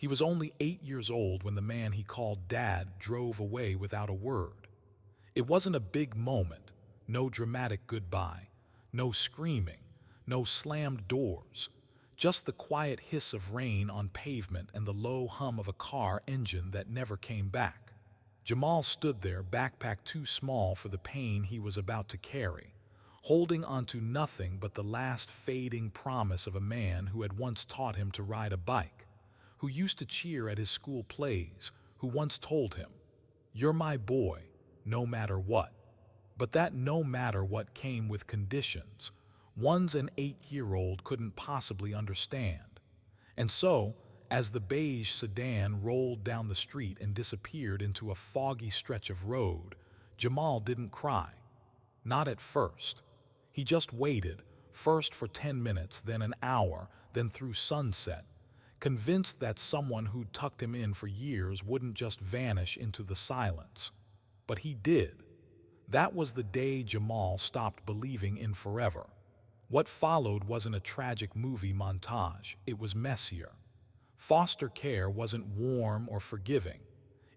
He was only 8 years old when the man he called Dad drove away without a word. It wasn't a big moment, no dramatic goodbye, no screaming, no slammed doors, just the quiet hiss of rain on pavement and the low hum of a car engine that never came back. Jamal stood there, backpack too small for the pain he was about to carry, holding onto nothing but the last fading promise of a man who had once taught him to ride a bike, who used to cheer at his school plays, who once told him, "You're my boy, no matter what." But that no matter what came with conditions ones an 8-year-old couldn't possibly understand. And so, as the beige sedan rolled down the street and disappeared into a foggy stretch of road, Jamal didn't cry. Not at first. He just waited, first for 10 minutes, then an hour, then through sunset, convinced that someone who'd tucked him in for years wouldn't just vanish into the silence. But he did. That was the day Jamal stopped believing in forever. What followed wasn't a tragic movie montage, it was messier. Foster care wasn't warm or forgiving.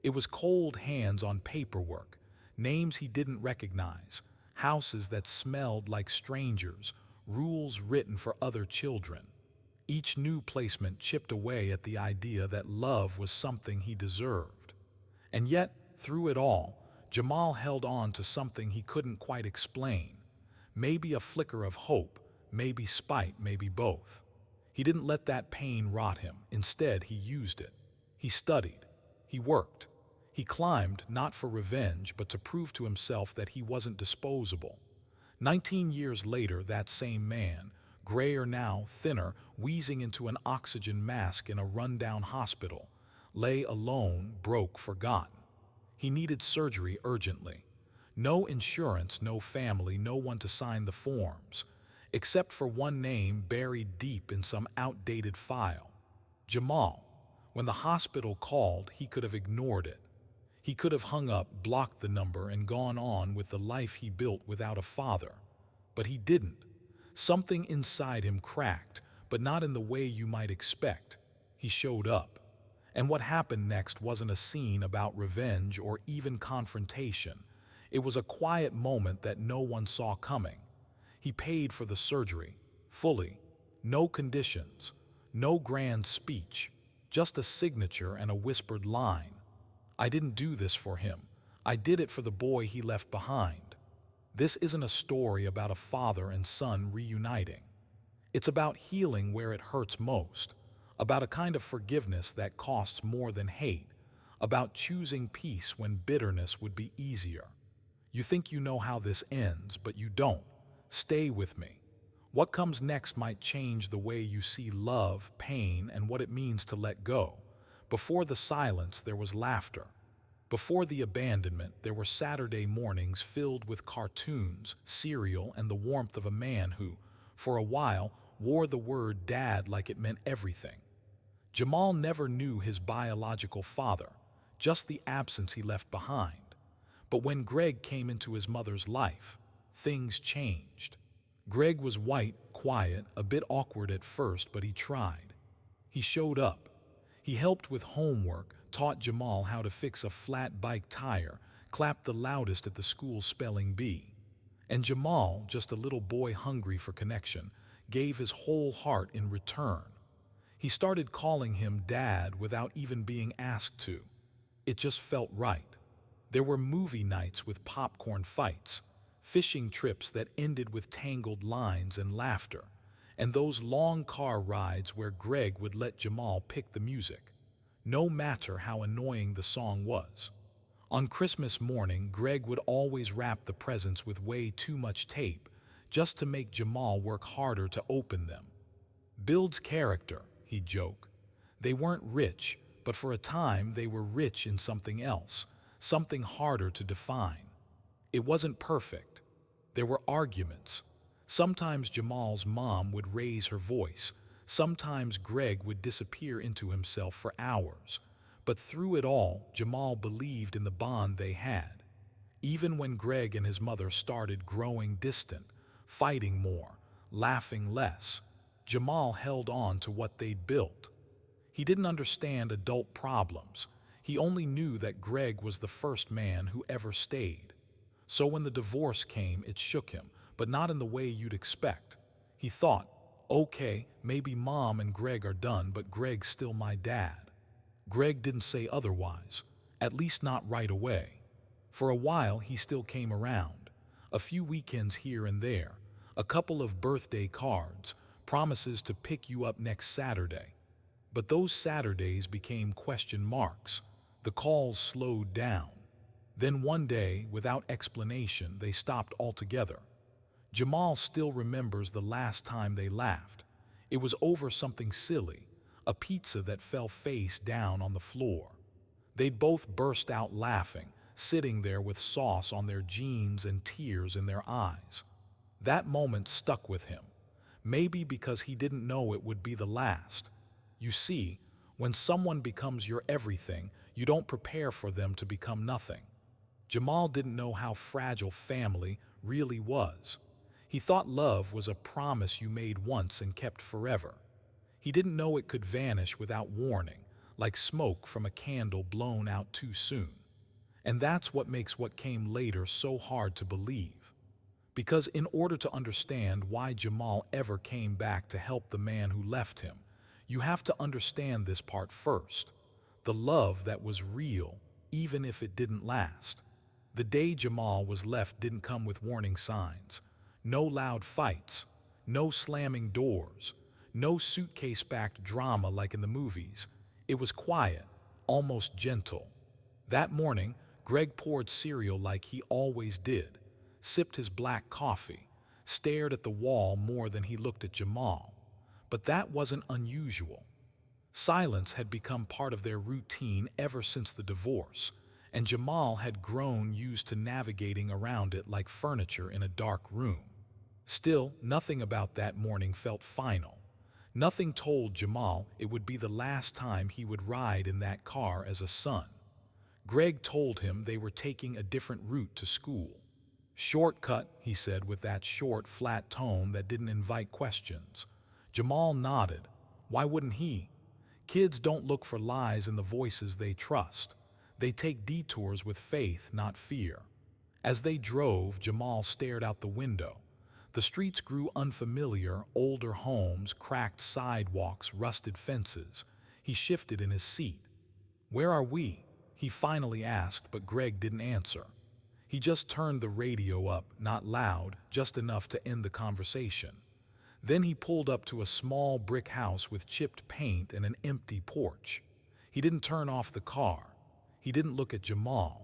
It was cold hands on paperwork, names he didn't recognize, houses that smelled like strangers, rules written for other children. Each new placement chipped away at the idea that love was something he deserved. And yet, through it all, Jamal held on to something he couldn't quite explain. Maybe a flicker of hope, maybe spite, maybe both. He didn't let that pain rot him. Instead, he used it. He studied. He worked. He climbed, not for revenge, but to prove to himself that he wasn't disposable. 19 years later, that same man, grayer now, thinner, wheezing into an oxygen mask in a rundown hospital, lay alone, broke, forgotten. He needed surgery urgently. No insurance, no family, no one to sign the forms, except for one name buried deep in some outdated file. Jamal. When the hospital called, he could have ignored it. He could have hung up, blocked the number, and gone on with the life he built without a father. But he didn't. Something inside him cracked, but not in the way you might expect. He showed up. And what happened next wasn't a scene about revenge or even confrontation. It was a quiet moment that no one saw coming. He paid for the surgery, fully. No conditions, no grand speech, just a signature and a whispered line. I didn't do this for him. I did it for the boy he left behind. This isn't a story about a father and son reuniting. It's about healing where it hurts most, about a kind of forgiveness that costs more than hate, about choosing peace when bitterness would be easier. You think you know how this ends, but you don't. Stay with me. What comes next might change the way you see love, pain, and what it means to let go. Before the silence, there was laughter. Before the abandonment, there were Saturday mornings filled with cartoons, cereal, and the warmth of a man who, for a while, wore the word dad like it meant everything. Jamal never knew his biological father, just the absence he left behind. But when Greg came into his mother's life, things changed. Greg was white, quiet, a bit awkward at first, but he tried. He showed up. He helped with homework, taught Jamal how to fix a flat bike tire, clapped the loudest at the school spelling bee. And Jamal, just a little boy hungry for connection, gave his whole heart in return. He started calling him Dad without even being asked to. It just felt right. There were movie nights with popcorn fights, fishing trips that ended with tangled lines and laughter, and those long car rides where Greg would let Jamal pick the music, no matter how annoying the song was. On Christmas morning, Greg would always wrap the presents with way too much tape, just to make Jamal work harder to open them. Builds character, he'd joke. They weren't rich, but for a time they were rich in something else, something harder to define. It wasn't perfect. There were arguments. Sometimes Jamal's mom would raise her voice. Sometimes Greg would disappear into himself for hours. But through it all, Jamal believed in the bond they had. Even when Greg and his mother started growing distant, fighting more, laughing less, Jamal held on to what they'd built. He didn't understand adult problems. He only knew that Greg was the first man who ever stayed. So when the divorce came, it shook him, but not in the way you'd expect. He thought, okay, maybe Mom and Greg are done, but Greg's still my dad. Greg didn't say otherwise, at least not right away. For a while, he still came around. A few weekends here and there, a couple of birthday cards, promises to pick you up next Saturday. But those Saturdays became question marks. The calls slowed down. Then one day, without explanation, they stopped altogether. Jamal still remembers the last time they laughed. It was over something silly, a pizza that fell face down on the floor. They'd both burst out laughing, sitting there with sauce on their jeans and tears in their eyes. That moment stuck with him, maybe because he didn't know it would be the last. You see, when someone becomes your everything, you don't prepare for them to become nothing. Jamal didn't know how fragile family really was. He thought love was a promise you made once and kept forever. He didn't know it could vanish without warning, like smoke from a candle blown out too soon. And that's what makes what came later so hard to believe. Because in order to understand why Jamal ever came back to help the man who left him, you have to understand this part first. The love that was real, even if it didn't last. The day Jamal was left didn't come with warning signs. No loud fights, no slamming doors, no suitcase-packed drama like in the movies. It was quiet, almost gentle. That morning, Greg poured cereal like he always did, sipped his black coffee, stared at the wall more than he looked at Jamal. But that wasn't unusual. Silence had become part of their routine ever since the divorce, and Jamal had grown used to navigating around it like furniture in a dark room. Still, nothing about that morning felt final. Nothing told Jamal it would be the last time he would ride in that car as a son. Greg told him they were taking a different route to school. Shortcut, he said with that short, flat tone that didn't invite questions. Jamal nodded. Why wouldn't he? Kids don't look for lies in the voices they trust. They take detours with faith, not fear. As they drove, Jamal stared out the window. The streets grew unfamiliar, older homes, cracked sidewalks, rusted fences. He shifted in his seat. Where are we? He finally asked, but Greg didn't answer. He just turned the radio up, not loud, just enough to end the conversation. Then he pulled up to a small brick house with chipped paint and an empty porch. He didn't turn off the car. He didn't look at Jamal.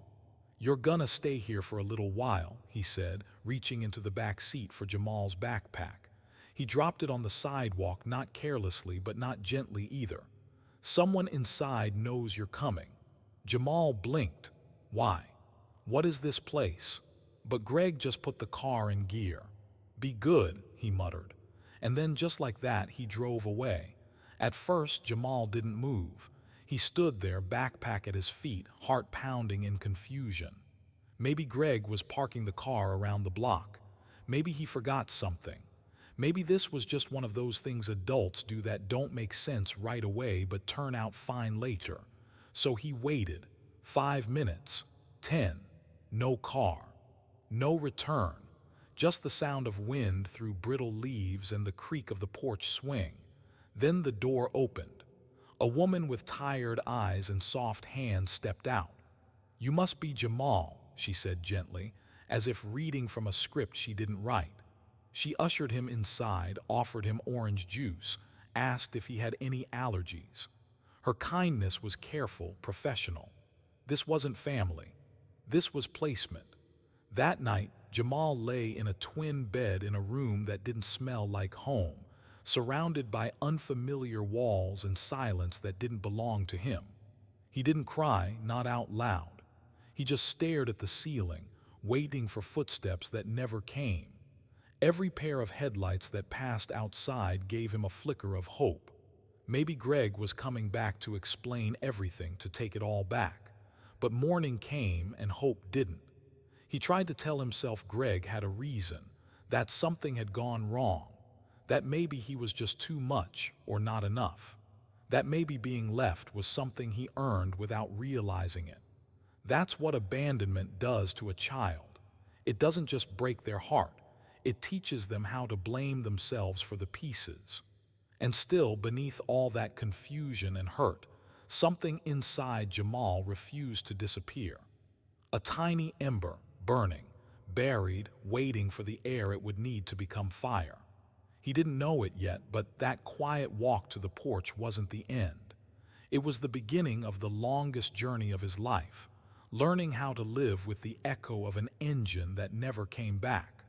You're gonna stay here for a little while, he said, reaching into the back seat for Jamal's backpack. He dropped it on the sidewalk, not carelessly, but not gently either. Someone inside knows you're coming. Jamal blinked. Why? What is this place? But Greg just put the car in gear. Be good, he muttered. And then just like that, he drove away. At first, Jamal didn't move. He stood there, backpack at his feet, heart pounding in confusion. Maybe Greg was parking the car around the block. Maybe he forgot something. Maybe this was just one of those things adults do that don't make sense right away but turn out fine later. So he waited. 5 minutes. 10. No car. No return. Just the sound of wind through brittle leaves and the creak of the porch swing. Then the door opened. A woman with tired eyes and soft hands stepped out. You must be Jamal, she said gently, as if reading from a script she didn't write. She ushered him inside, offered him orange juice, asked if he had any allergies. Her kindness was careful, professional. This wasn't family. This was placement. That night, Jamal lay in a twin bed in a room that didn't smell like home, surrounded by unfamiliar walls and silence that didn't belong to him. He didn't cry, not out loud. He just stared at the ceiling, waiting for footsteps that never came. Every pair of headlights that passed outside gave him a flicker of hope. Maybe Greg was coming back to explain everything, to take it all back. But morning came and hope didn't. He tried to tell himself Greg had a reason, that something had gone wrong, that maybe he was just too much or not enough. that maybe being left was something he earned without realizing it. That's what abandonment does to a child. It doesn't just break their heart, it teaches them how to blame themselves for the pieces. And still, beneath all that confusion and hurt, something inside Jamal refused to disappear. A tiny ember, burning, buried, waiting for the air it would need to become fire. He didn't know it yet, but that quiet walk to the porch wasn't the end. It was the beginning of the longest journey of his life, learning how to live with the echo of an engine that never came back.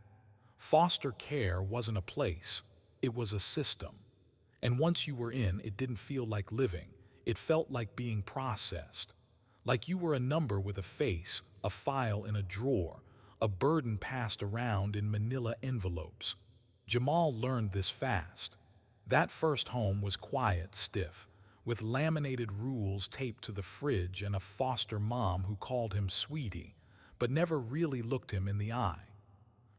Foster care wasn't a place, it was a system. And once you were in, it didn't feel like living, it felt like being processed. Like you were a number with a face, a file in a drawer, a burden passed around in manila envelopes. Jamal learned this fast. That first home was quiet, stiff, with laminated rules taped to the fridge and a foster mom who called him sweetie, but never really looked him in the eye.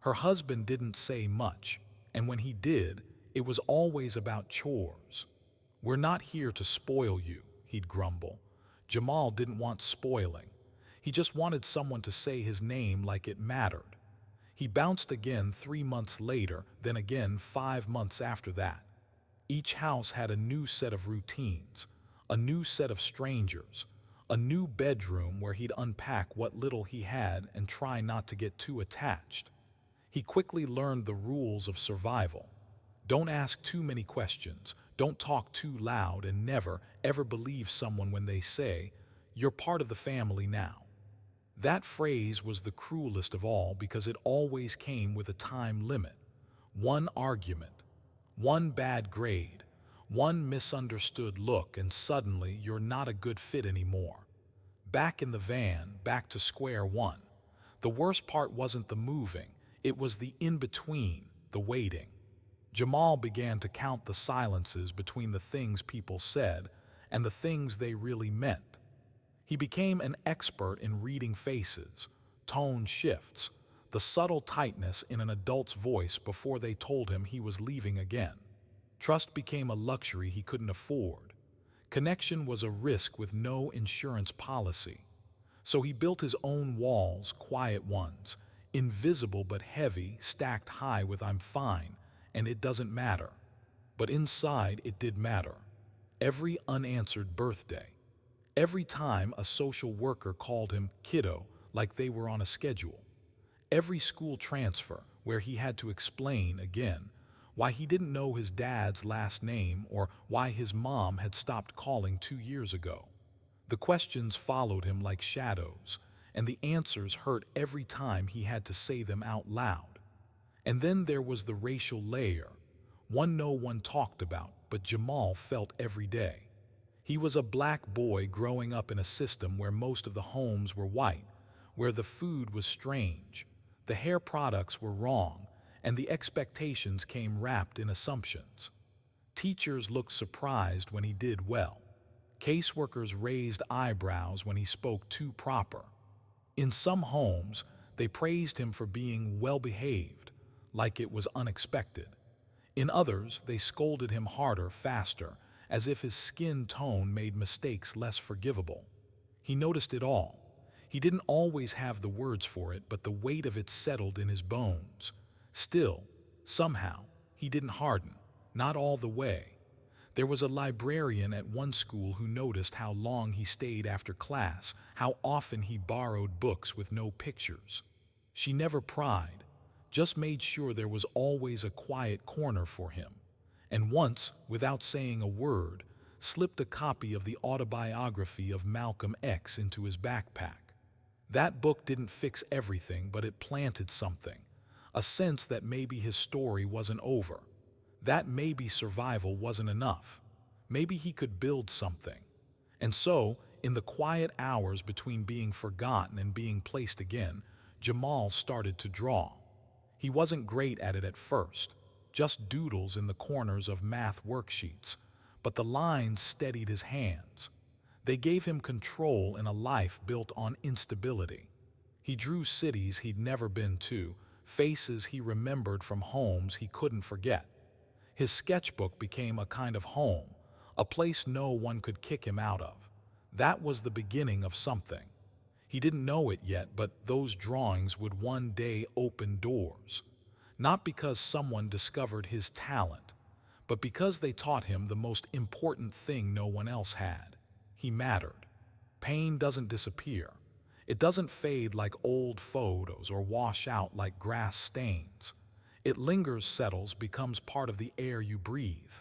Her husband didn't say much, and when he did, it was always about chores. "We're not here to spoil you," he'd grumble. Jamal didn't want spoiling. He just wanted someone to say his name like it mattered. He bounced again 3 months later, then again 5 months after that. Each house had a new set of routines, a new set of strangers, a new bedroom where he'd unpack what little he had and try not to get too attached. He quickly learned the rules of survival. Don't ask too many questions, don't talk too loud, and never, ever believe someone when they say, "You're part of the family now." That phrase was the cruelest of all because it always came with a time limit. One argument, one bad grade, one misunderstood look, and suddenly you're not a good fit anymore. Back in the van, back to square one. The worst part wasn't the moving, it was the in-between, the waiting. Jamal began to count the silences between the things people said and the things they really meant. He became an expert in reading faces, tone shifts, the subtle tightness in an adult's voice before they told him he was leaving again. Trust became a luxury he couldn't afford. Connection was a risk with no insurance policy. So he built his own walls, quiet ones, invisible but heavy, stacked high with "I'm fine, and it doesn't matter." But inside it did matter. Every unanswered birthday. Every time a social worker called him kiddo like they were on a schedule. Every school transfer where he had to explain again why he didn't know his dad's last name or why his mom had stopped calling 2 years ago. The questions followed him like shadows, and the answers hurt every time he had to say them out loud. And then there was the racial layer, one no one talked about, but Jamal felt every day. He was a black boy growing up in a system where most of the homes were white, where the food was strange, the hair products were wrong, and the expectations came wrapped in assumptions. Teachers looked surprised when he did well. Caseworkers raised eyebrows when he spoke too proper. In some homes, they praised him for being well-behaved, like it was unexpected. In others, they scolded him harder, faster, as if his skin tone made mistakes less forgivable. He noticed it all. He didn't always have the words for it, but the weight of it settled in his bones. Still, somehow, he didn't harden, not all the way. There was a librarian at one school who noticed how long he stayed after class, how often he borrowed books with no pictures. She never pried, just made sure there was always a quiet corner for him. And once, without saying a word, slipped a copy of the autobiography of Malcolm X into his backpack. That book didn't fix everything, but it planted something, a sense that maybe his story wasn't over, that maybe survival wasn't enough, maybe he could build something. And so, in the quiet hours between being forgotten and being placed again, Jamal started to draw. He wasn't great at it at first, just doodles in the corners of math worksheets, but the lines steadied his hands. They gave him control in a life built on instability. He drew cities he'd never been to, faces he remembered from homes he couldn't forget. His sketchbook became a kind of home, a place no one could kick him out of. That was the beginning of something. He didn't know it yet, but those drawings would one day open doors. Not because someone discovered his talent, but because they taught him the most important thing no one else had. He mattered. Pain doesn't disappear. It doesn't fade like old photos or wash out like grass stains. It lingers, settles, becomes part of the air you breathe.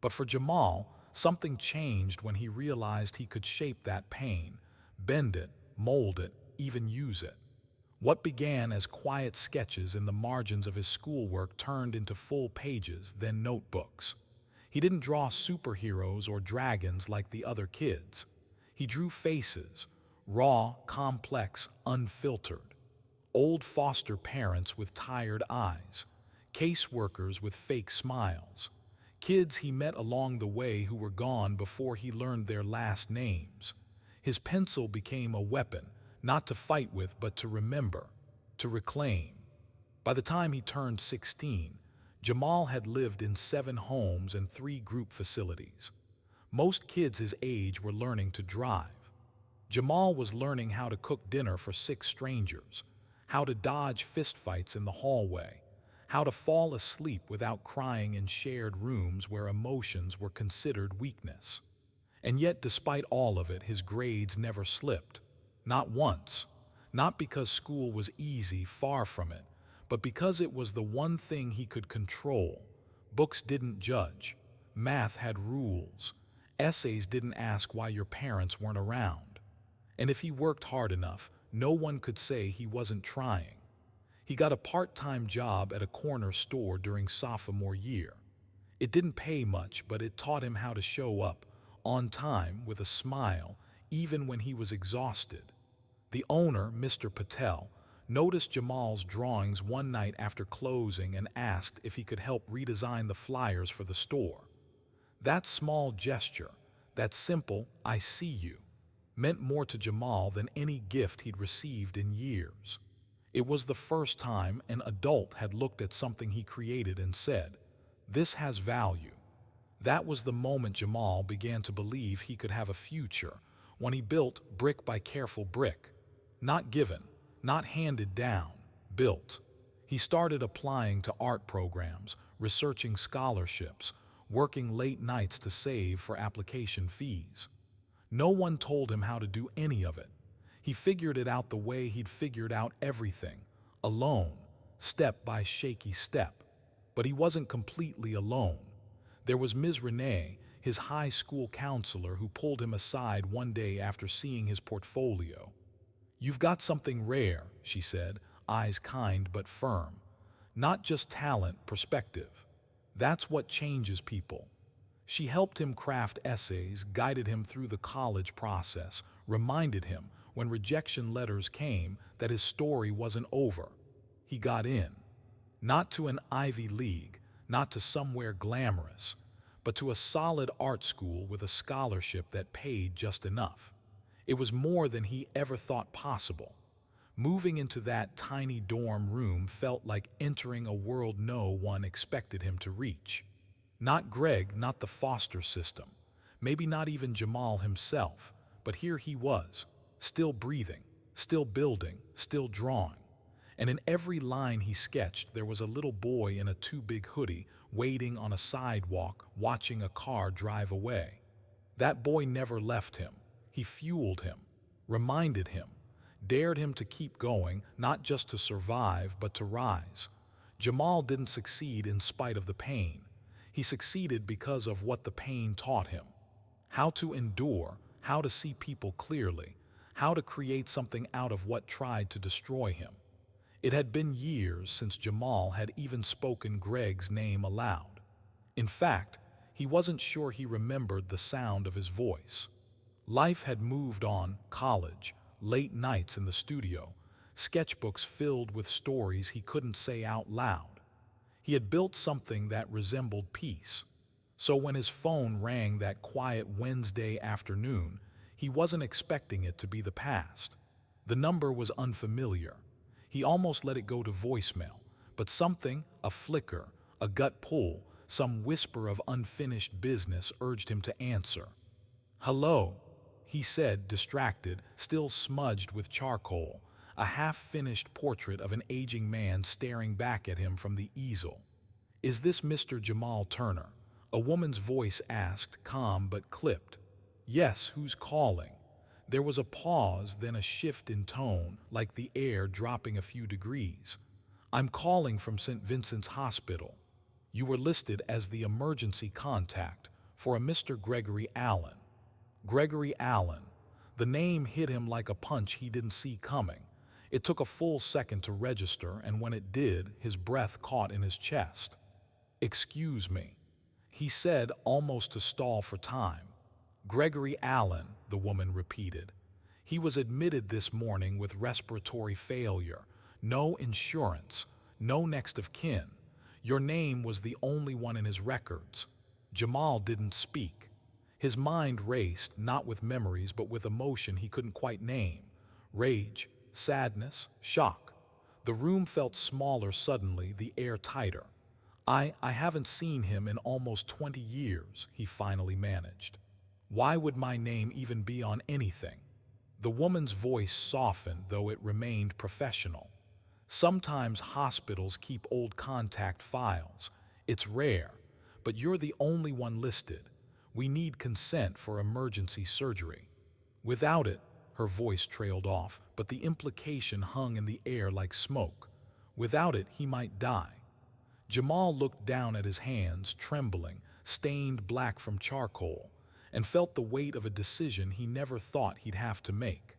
But for Jamal, something changed when he realized he could shape that pain, bend it, mold it, even use it. What began as quiet sketches in the margins of his schoolwork turned into full pages, then notebooks. He didn't draw superheroes or dragons like the other kids. He drew faces, raw, complex, unfiltered. Old foster parents with tired eyes, caseworkers with fake smiles, kids he met along the way who were gone before he learned their last names. His pencil became a weapon, not to fight with, but to remember, to reclaim. By the time he turned 16, Jamal had lived in 7 homes and 3 group facilities. Most kids his age were learning to drive. Jamal was learning how to cook dinner for 6 strangers, how to dodge fistfights in the hallway, how to fall asleep without crying in shared rooms where emotions were considered weakness. And yet, despite all of it, his grades never slipped. Not once. Not because school was easy, far from it, but because it was the one thing he could control. Books didn't judge. Math had rules. Essays didn't ask why your parents weren't around. And if he worked hard enough, no one could say he wasn't trying. He got a part-time job at a corner store during sophomore year. It didn't pay much, but it taught him how to show up, on time, with a smile, even when he was exhausted. The owner, Mr. Patel, noticed Jamal's drawings one night after closing and asked if he could help redesign the flyers for the store. That small gesture, that simple "I see you," meant more to Jamal than any gift he'd received in years. It was the first time an adult had looked at something he created and said, "This has value." That was the moment Jamal began to believe he could have a future, when he built brick by careful brick. Not given, not handed down, built. He started applying to art programs, researching scholarships, working late nights to save for application fees. No one told him how to do any of it. He figured it out the way he'd figured out everything, alone, step by shaky step. But he wasn't completely alone. There was Ms. Renee, his high school counselor, who pulled him aside one day after seeing his portfolio. "You've got something rare," she said, eyes kind but firm. "Not just talent, perspective. That's what changes people." She helped him craft essays, guided him through the college process, reminded him, when rejection letters came, that his story wasn't over. He got in. Not to an Ivy League, not to somewhere glamorous, but to a solid art school with a scholarship that paid just enough. It was more than he ever thought possible. Moving into that tiny dorm room felt like entering a world no one expected him to reach. Not Greg, not the foster system, maybe not even Jamal himself, but here he was, still breathing, still building, still drawing. And in every line he sketched, there was a little boy in a too-big hoodie, waiting on a sidewalk, watching a car drive away. That boy never left him. He fueled him, reminded him, dared him to keep going, not just to survive, but to rise. Jamal didn't succeed in spite of the pain. He succeeded because of what the pain taught him. How to endure, how to see people clearly, how to create something out of what tried to destroy him. It had been years since Jamal had even spoken Greg's name aloud. In fact, he wasn't sure he remembered the sound of his voice. Life had moved on, college, late nights in the studio, sketchbooks filled with stories he couldn't say out loud. He had built something that resembled peace. So when his phone rang that quiet Wednesday afternoon, he wasn't expecting it to be the past. The number was unfamiliar. He almost let it go to voicemail, but something, a flicker, a gut pull, Some whisper of unfinished business urged him to answer. "Hello," he said, distracted, still smudged with charcoal, a half-finished portrait of an aging man staring back at him from the easel. "Is this Mr. Jamal Turner?" A woman's voice asked, calm but clipped. "Yes, who's calling?" There was a pause, then a shift in tone, like the air dropping a few degrees. "I'm calling from St. Vincent's Hospital. You were listed as the emergency contact for a Mr. Gregory Allen." Gregory Allen. The name hit him like a punch he didn't see coming. It took a full second to register, and when it did, his breath caught in his chest. "Excuse me," he said, almost to stall for time. "Gregory Allen," the woman repeated. "He was admitted this morning with respiratory failure. No insurance, no next of kin. Your name was the only one in his records." Jamal didn't speak. His mind raced, not with memories but with emotion he couldn't quite name. Rage, sadness, shock. The room felt smaller suddenly, the air tighter. I haven't seen him in almost 20 years," he finally managed. "Why would my name even be on anything?" The woman's voice softened, though it remained professional. "Sometimes hospitals keep old contact files. It's rare, but you're the only one listed. We need consent for emergency surgery." Without it, her voice trailed off, but the implication hung in the air like smoke. Without it, he might die. Jamal looked down at his hands, trembling, stained black from charcoal, and felt the weight of a decision he never thought he'd have to make.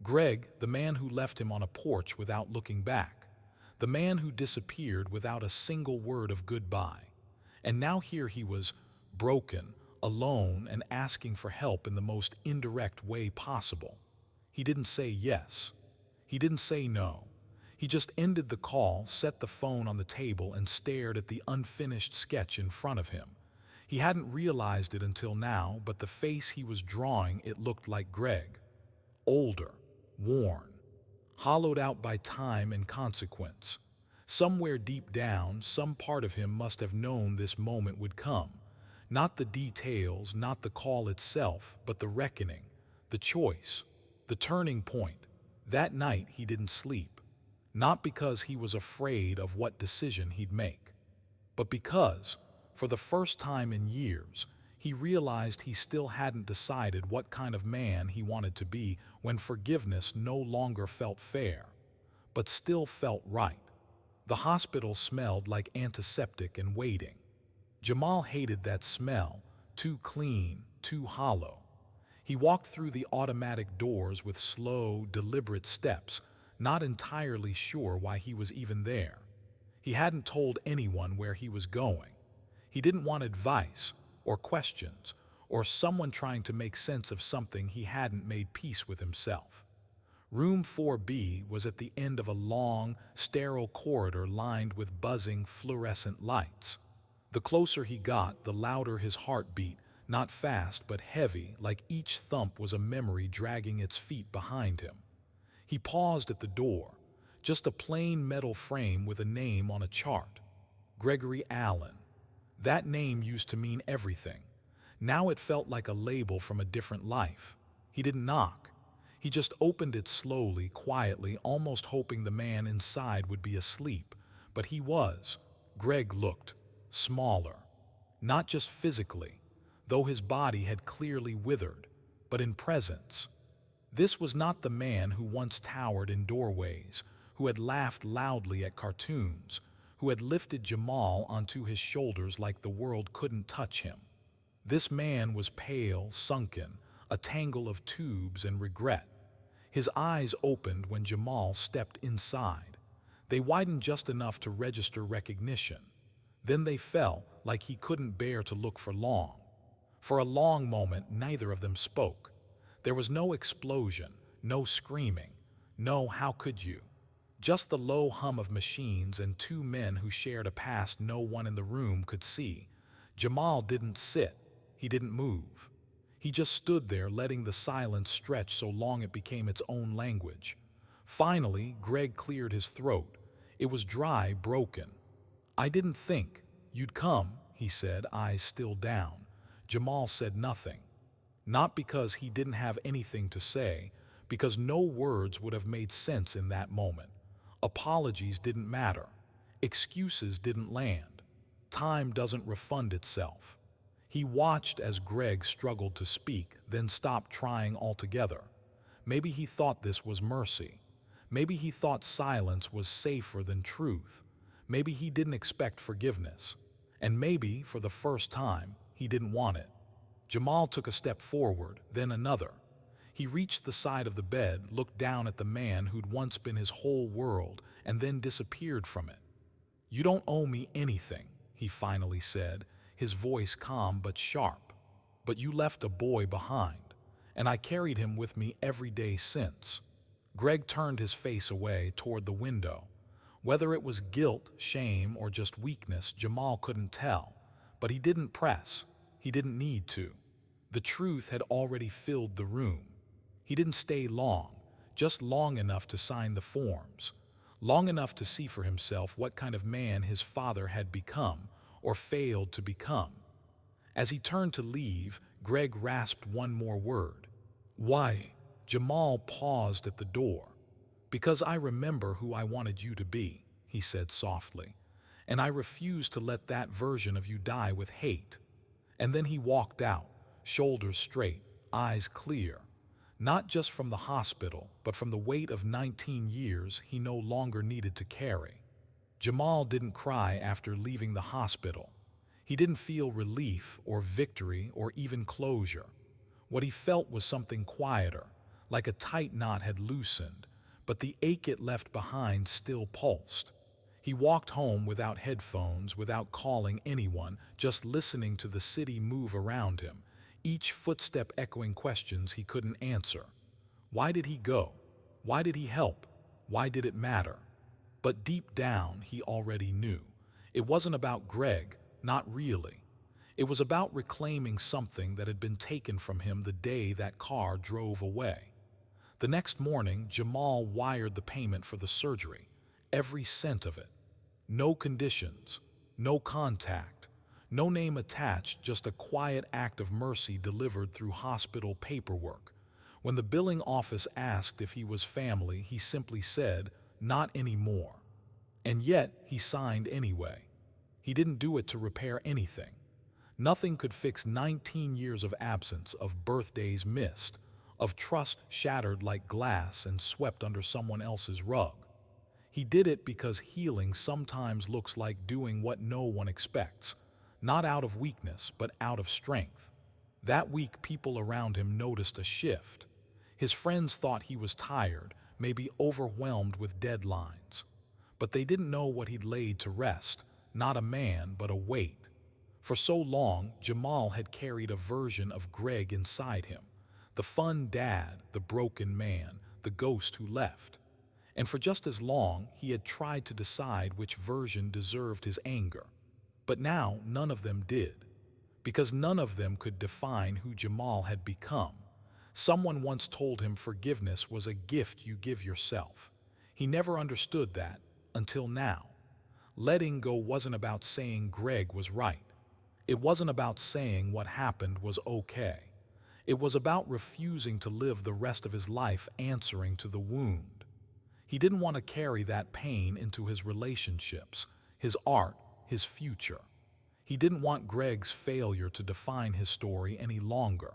Greg, the man who left him on a porch without looking back. The man who disappeared without a single word of goodbye. And now here he was, broken, alone, and asking for help in the most indirect way possible. He didn't say yes. He didn't say no. He just ended the call, set the phone on the table, and stared at the unfinished sketch in front of him. He hadn't realized it until now, but the face he was drawing, it looked like Greg. Older, worn, hollowed out by time and consequence. Somewhere deep down, some part of him must have known this moment would come. Not the details, not the call itself, but the reckoning, the choice, the turning point. That night he didn't sleep. Not because he was afraid of what decision he'd make, but because, for the first time in years, he realized he still hadn't decided what kind of man he wanted to be when forgiveness no longer felt fair, but still felt right. The hospital smelled like antiseptic and waiting. Jamal hated that smell, too clean, too hollow. He walked through the automatic doors with slow, deliberate steps, not entirely sure why he was even there. He hadn't told anyone where he was going. He didn't want advice, or questions, or someone trying to make sense of something he hadn't made peace with himself. Room 4B was at the end of a long, sterile corridor lined with buzzing, fluorescent lights. The closer he got, the louder his heart beat, not fast but heavy, like each thump was a memory dragging its feet behind him. He paused at the door, just a plain metal frame with a name on a chart. Gregory Allen. That name used to mean everything. Now it felt like a label from a different life. He didn't knock. He just opened it slowly, quietly, almost hoping the man inside would be asleep. But he was. Greg looked smaller. Not just physically, though his body had clearly withered, but in presence. This was not the man who once towered in doorways, who had laughed loudly at cartoons, who had lifted Jamal onto his shoulders like the world couldn't touch him. This man was pale, sunken, a tangle of tubes and regret. His eyes opened when Jamal stepped inside. They widened just enough to register recognition. Then they fell, like he couldn't bear to look for long. For a long moment, neither of them spoke. There was no explosion, no screaming, no "how could you?" Just the low hum of machines and two men who shared a past no one in the room could see. Jamal didn't sit. He didn't move. He just stood there, letting the silence stretch so long it became its own language. Finally, Greg cleared his throat. It was dry, broken. "I didn't think you'd come," he said, eyes still down. Jamal said nothing. Not because he didn't have anything to say, because no words would have made sense in that moment. Apologies didn't matter. Excuses didn't land. Time doesn't refund itself. He watched as Greg struggled to speak, then stopped trying altogether. Maybe he thought this was mercy. Maybe he thought silence was safer than truth. Maybe he didn't expect forgiveness. And maybe, for the first time, he didn't want it. Jamal took a step forward, then another. He reached the side of the bed, looked down at the man who'd once been his whole world, and then disappeared from it. "You don't owe me anything," he finally said, his voice calm but sharp. "But you left a boy behind, and I carried him with me every day since." Greg turned his face away toward the window. Whether it was guilt, shame, or just weakness, Jamal couldn't tell. But he didn't press. He didn't need to. The truth had already filled the room. He didn't stay long, just long enough to sign the forms, long enough to see for himself what kind of man his father had become, or failed to become. As he turned to leave, Greg rasped one more word. "Why?" Jamal paused at the door. "Because I remember who I wanted you to be," he said softly, "and I refuse to let that version of you die with hate." And then he walked out, shoulders straight, eyes clear, not just from the hospital, but from the weight of 19 years he no longer needed to carry. Jamal didn't cry after leaving the hospital. He didn't feel relief or victory or even closure. What he felt was something quieter, like a tight knot had loosened, but the ache it left behind still pulsed. He walked home without headphones, without calling anyone, just listening to the city move around him, each footstep echoing questions he couldn't answer. Why did he go? Why did he help? Why did it matter? But deep down, he already knew. It wasn't about Greg, not really. It was about reclaiming something that had been taken from him the day that car drove away. The next morning, Jamal wired the payment for the surgery, every cent of it. No conditions, no contact, no name attached, just a quiet act of mercy delivered through hospital paperwork. When the billing office asked if he was family, he simply said, "Not anymore." And yet, he signed anyway. He didn't do it to repair anything. Nothing could fix 19 years of absence, of birthdays missed, of trust shattered like glass and swept under someone else's rug. He did it because healing sometimes looks like doing what no one expects, not out of weakness, but out of strength. That week, people around him noticed a shift. His friends thought he was tired, maybe overwhelmed with deadlines. But they didn't know what he'd laid to rest, not a man, but a weight. For so long, Jamal had carried a version of Greg inside him. The fun dad, the broken man, the ghost who left. And for just as long, he had tried to decide which version deserved his anger. But now, none of them did. Because none of them could define who Jamal had become. Someone once told him forgiveness was a gift you give yourself. He never understood that, until now. Letting go wasn't about saying Greg was right. It wasn't about saying what happened was okay. It was about refusing to live the rest of his life answering to the wound. He didn't want to carry that pain into his relationships, his art, his future. He didn't want Greg's failure to define his story any longer.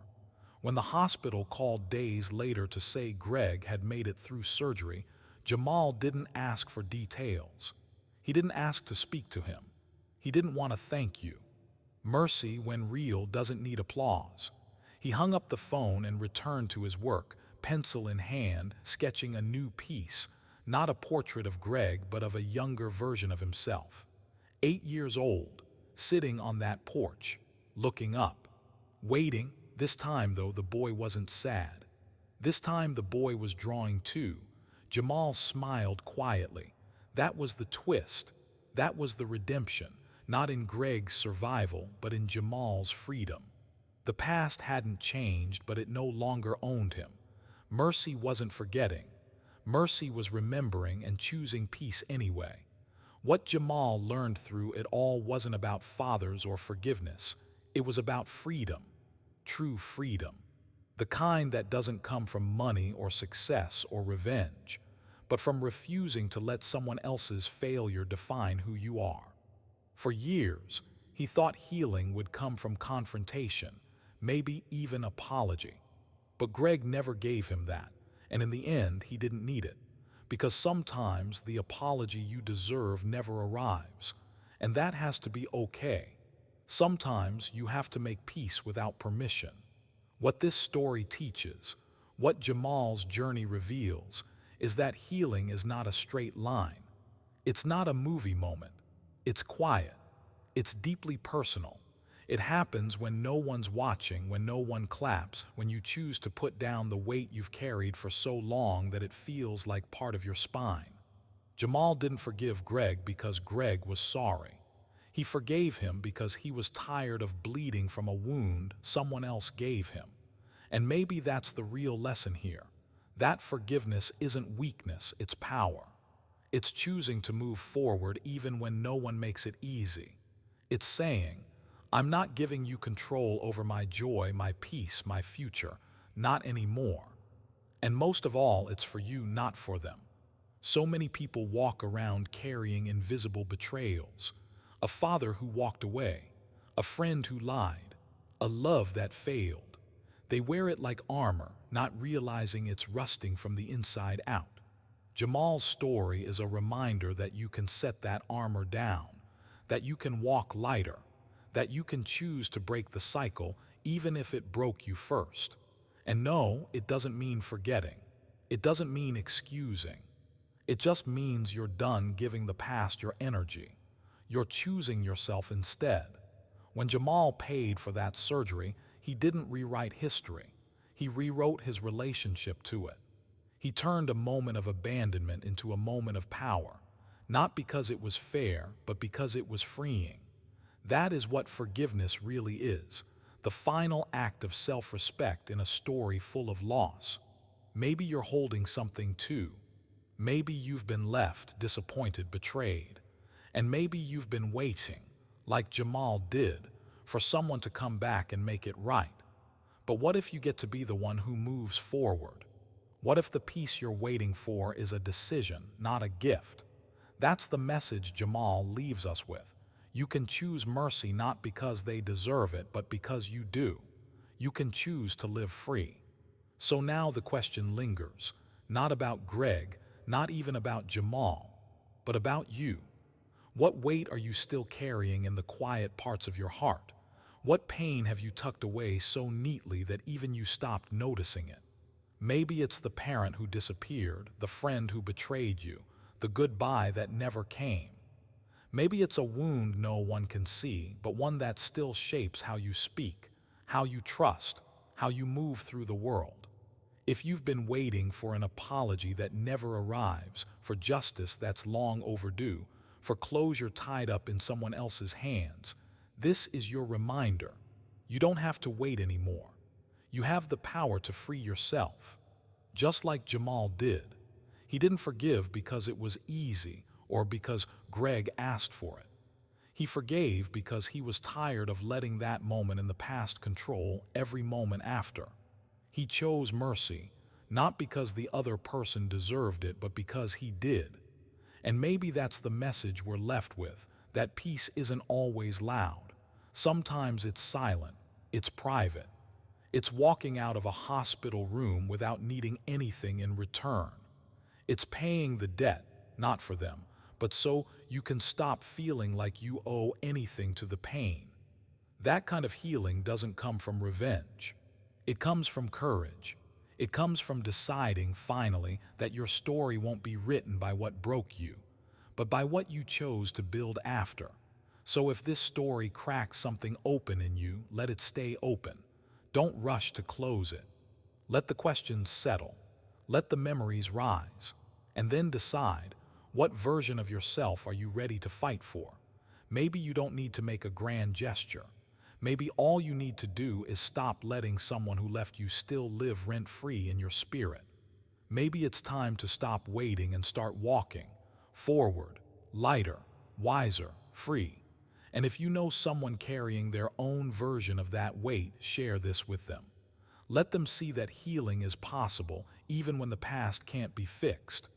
When the hospital called days later to say Greg had made it through surgery, Jamal didn't ask for details. He didn't ask to speak to him. He didn't want to thank you. Mercy, when real, doesn't need applause. He hung up the phone and returned to his work, pencil in hand, sketching a new piece, not a portrait of Greg, but of a younger version of himself. 8 years old, sitting on that porch, looking up, waiting. This time, though, the boy wasn't sad. This time the boy was drawing too. Jamal smiled quietly. That was the twist. That was the redemption, not in Greg's survival, but in Jamal's freedom. The past hadn't changed, but it no longer owned him. Mercy wasn't forgetting. Mercy was remembering and choosing peace anyway. What Jamal learned through it all wasn't about fathers or forgiveness. It was about freedom, true freedom. The kind that doesn't come from money or success or revenge, but from refusing to let someone else's failure define who you are. For years, he thought healing would come from confrontation, maybe even apology. But Greg never gave him that, and in the end, he didn't need it. Because sometimes the apology you deserve never arrives, and that has to be okay. Sometimes you have to make peace without permission. What this story teaches, what Jamal's journey reveals, is that healing is not a straight line. It's not a movie moment. It's quiet. It's deeply personal. It happens when no one's watching, when no one claps, when you choose to put down the weight you've carried for so long that it feels like part of your spine. Jamal didn't forgive Greg because Greg was sorry. He forgave him because he was tired of bleeding from a wound someone else gave him. And maybe that's the real lesson here. That forgiveness isn't weakness, it's power. It's choosing to move forward even when no one makes it easy. It's saying, I'm not giving you control over my joy, my peace, my future, not anymore. And most of all, it's for you, not for them. So many people walk around carrying invisible betrayals. A father who walked away, a friend who lied, a love that failed. They wear it like armor, not realizing it's rusting from the inside out. Jamal's story is a reminder that you can set that armor down, that you can walk lighter, that you can choose to break the cycle even if it broke you first. And no, it doesn't mean forgetting. It doesn't mean excusing. It just means you're done giving the past your energy. You're choosing yourself instead. When Jamal paid for that surgery, he didn't rewrite history. He rewrote his relationship to it. He turned a moment of abandonment into a moment of power, not because it was fair, but because it was freeing. That is what forgiveness really is, the final act of self-respect in a story full of loss. Maybe you're holding something too. Maybe you've been left, disappointed, betrayed. And maybe you've been waiting, like Jamal did, for someone to come back and make it right. But what if you get to be the one who moves forward? What if the peace you're waiting for is a decision, not a gift? That's the message Jamal leaves us with. You can choose mercy not because they deserve it, but because you do. You can choose to live free. So now the question lingers, not about Greg, not even about Jamal, but about you. What weight are you still carrying in the quiet parts of your heart? What pain have you tucked away so neatly that even you stopped noticing it? Maybe it's the parent who disappeared, the friend who betrayed you, the goodbye that never came. Maybe it's a wound no one can see, but one that still shapes how you speak, how you trust, how you move through the world. If you've been waiting for an apology that never arrives, for justice that's long overdue, for closure tied up in someone else's hands, this is your reminder. You don't have to wait anymore. You have the power to free yourself. Just like Jamal did. He didn't forgive because it was easy or because Greg asked for it. He forgave because he was tired of letting that moment in the past control every moment after. He chose mercy, not because the other person deserved it, but because he did. And maybe that's the message we're left with, that peace isn't always loud. Sometimes it's silent, it's private. It's walking out of a hospital room without needing anything in return. It's paying the debt, not for them, but so you can stop feeling like you owe anything to the pain. That kind of healing doesn't come from revenge. It comes from courage. It comes from deciding, finally, that your story won't be written by what broke you, but by what you chose to build after. So if this story cracks something open in you, let it stay open. Don't rush to close it. Let the questions settle. Let the memories rise. And then decide, what version of yourself are you ready to fight for? Maybe you don't need to make a grand gesture. Maybe all you need to do is stop letting someone who left you still live rent-free in your spirit. Maybe it's time to stop waiting and start walking, forward, lighter, wiser, free. And if you know someone carrying their own version of that weight, share this with them. Let them see that healing is possible even when the past can't be fixed.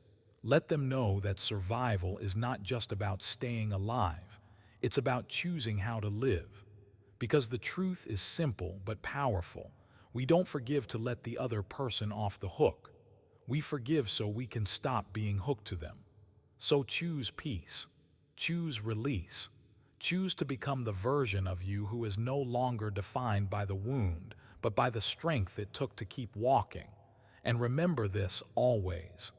Let them know that survival is not just about staying alive, it's about choosing how to live. Because the truth is simple but powerful. We don't forgive to let the other person off the hook. We forgive so we can stop being hooked to them. So choose peace. Choose release. Choose to become the version of you who is no longer defined by the wound, but by the strength it took to keep walking. And remember this always.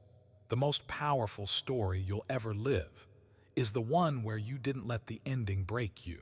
The most powerful story you'll ever live is the one where you didn't let the ending break you.